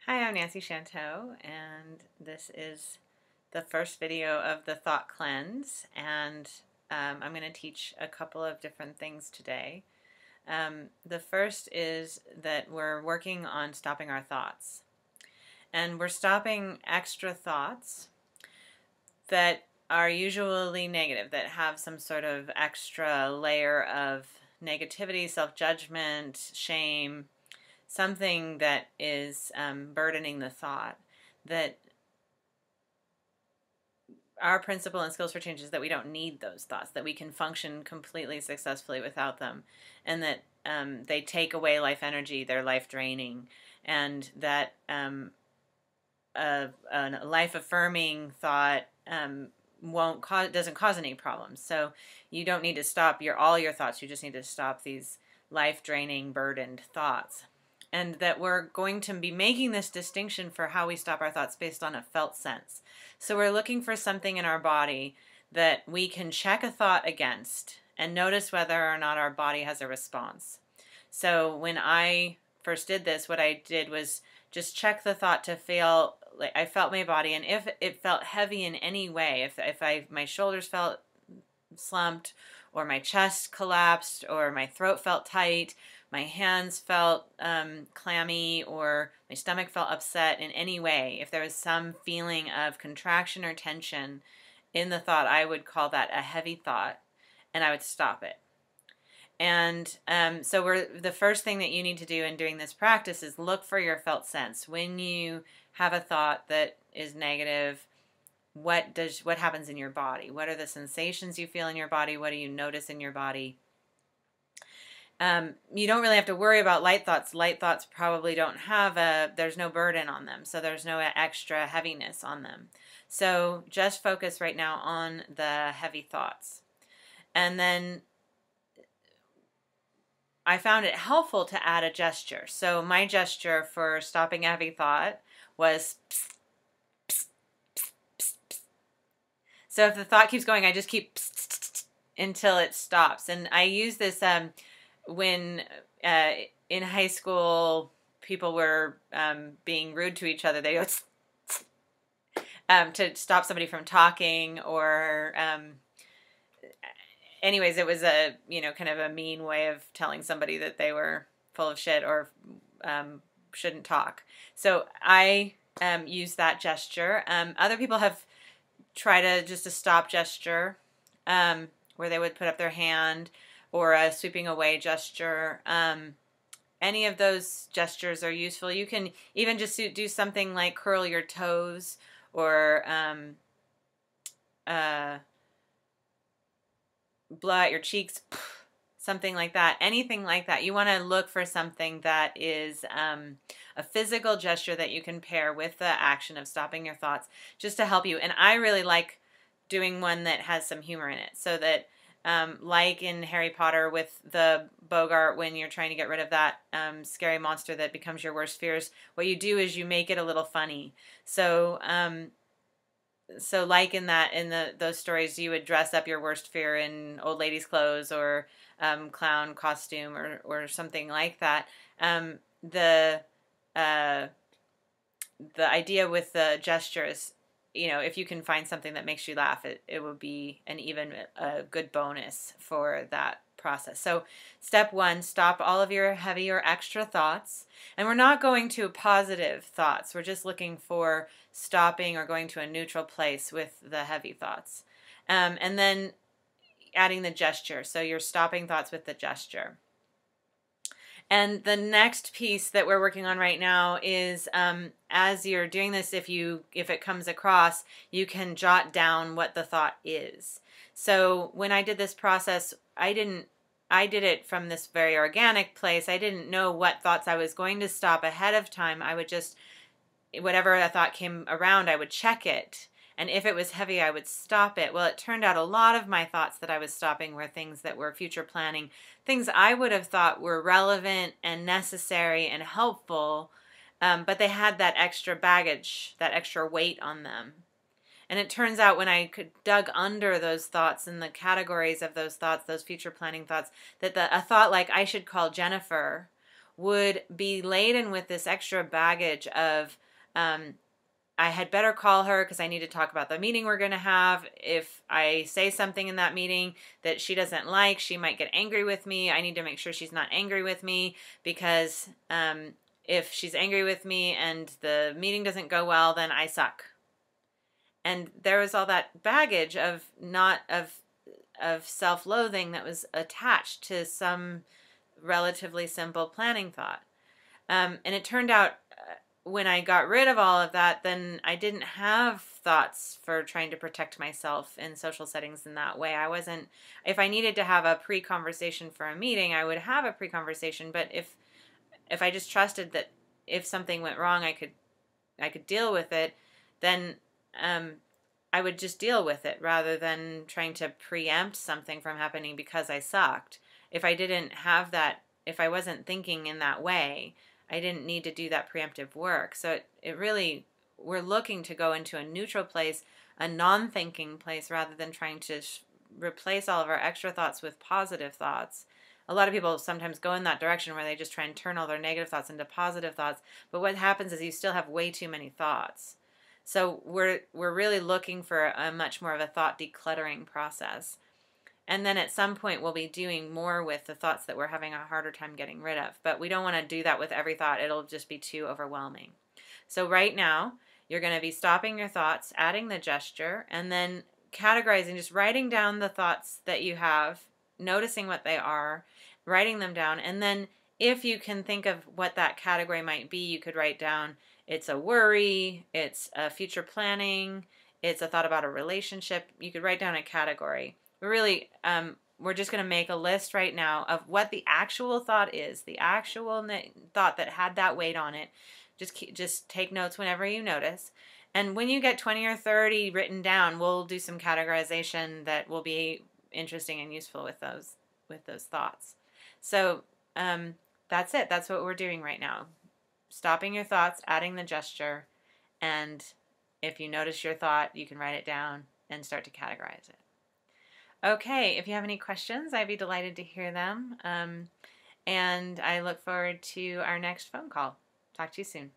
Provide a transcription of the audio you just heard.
Hi, I'm Nancy Chanteau, and this is the first video of the Thought Cleanse, and I'm going to teach a couple of different things today. The first is that we're working on stopping our thoughts, and we're stopping extra thoughts that are usually negative, that have some sort of extra layer of negativity, self-judgment, shame, something that is burdening the thought. That our principle and skills for change is that we don't need those thoughts, that we can function completely successfully without them, and that they take away life energy, they're life draining, and that a life affirming thought doesn't cause any problems. So you don't need to stop all your thoughts. You just need to stop these life draining, burdened thoughts. And that we're going to be making this distinction for how we stop our thoughts based on a felt sense. So we're looking for something in our body that we can check a thought against and notice whether or not our body has a response. So when I first did this, what I did was just check the thought to feel like I felt my body, and if it felt heavy in any way, if my shoulders felt slumped, or my chest collapsed, or my throat felt tight, my hands felt clammy, or my stomach felt upset in any way, if there was some feeling of contraction or tension in the thought, I would call that a heavy thought, and I would stop it. And so the first thing that you need to do in doing this practice is look for your felt sense. When you have a thought that is negative, what happens in your body? What are the sensations you feel in your body? What do you notice in your body? You don't really have to worry about light thoughts. Light thoughts probably don't have there's no burden on them, so there's no extra heaviness on them. So just focus right now on the heavy thoughts. And then I found it helpful to add a gesture. So my gesture for stopping a heavy thought was psst, psst, psst, psst, psst. So if the thought keeps going, I just keep psst, psst, psst, until it stops. And I use this when in high school people were being rude to each other. They go tss, tss, to stop somebody from talking, or anyways, it was a kind of a mean way of telling somebody that they were full of shit or shouldn't talk. So I use that gesture. Other people have tried just a stop gesture where they would put up their hand, or a sweeping away gesture. Any of those gestures are useful. You can even just do something like curl your toes, or blow out your cheeks, something like that. Anything like that. You want to look for something that is a physical gesture that you can pair with the action of stopping your thoughts, just to help you. And I really like doing one that has some humor in it, so that like in Harry Potter with the Bogart, when you're trying to get rid of that scary monster that becomes your worst fears, what you do is you make it a little funny. So so like in those stories, you would dress up your worst fear in old lady's clothes, or clown costume, or something like that. The idea with the gesture is, if you can find something that makes you laugh, it will be a good bonus for that process. So step one, stop all of your heavy or extra thoughts. And we're not going to positive thoughts. We're just looking for stopping or going to a neutral place with the heavy thoughts. And then adding the gesture. So you're stopping thoughts with the gesture. And the next piece that we're working on right now is, as you're doing this, if it comes across, you can jot down what the thought is. So when I did this process, I did it from this very organic place. I didn't know what thoughts I was going to stop ahead of time. I would just, whatever a thought came around, I would check it. And if it was heavy, I would stop it. Well, it turned out a lot of my thoughts that I was stopping were things that were future planning, things I would have thought were relevant and necessary and helpful, but they had that extra baggage, that extra weight on them. And it turns out when I dug under those thoughts and the categories of those thoughts, those future planning thoughts, that a thought like I should call Jennifer, would be laden with this extra baggage of, I had better call her because I need to talk about the meeting we're going to have. If I say something in that meeting that she doesn't like, she might get angry with me. I need to make sure she's not angry with me, because if she's angry with me and the meeting doesn't go well, then I suck. And there was all that baggage of self-loathing that was attached to some relatively simple planning thought. And it turned out, when I got rid of all of that, then I didn't have thoughts for trying to protect myself in social settings in that way. If I needed to have a pre-conversation for a meeting, I would have a pre-conversation. But if I just trusted that if something went wrong, I could deal with it, then I would just deal with it rather than trying to preempt something from happening because I sucked. If I didn't have that, if I wasn't thinking in that way, I didn't need to do that preemptive work. So it really, we're looking to go into a neutral place, a non-thinking place, rather than trying to replace all of our extra thoughts with positive thoughts. A lot of people sometimes go in that direction where they just try and turn all their negative thoughts into positive thoughts. But what happens is you still have way too many thoughts. So we're really looking for a much more of a thought decluttering process. And then at some point we'll be doing more with the thoughts that we're having a harder time getting rid of. But we don't want to do that with every thought. It'll just be too overwhelming. So right now, you're going to be stopping your thoughts, adding the gesture, and then categorizing, just writing down the thoughts that you have, noticing what they are, writing them down. And then if you can think of what that category might be, you could write down, it's a worry, it's a future planning, it's a thought about a relationship. You could write down a category. We're just going to make a list right now of what the actual thought is, the actual thought that had that weight on it. Just take notes whenever you notice. And when you get 20 or 30 written down, we'll do some categorization that will be interesting and useful with those thoughts. So that's it. That's what we're doing right now. Stopping your thoughts, adding the gesture, and if you notice your thought, you can write it down and start to categorize it. Okay, if you have any questions, I'd be delighted to hear them. And I look forward to our next phone call. Talk to you soon.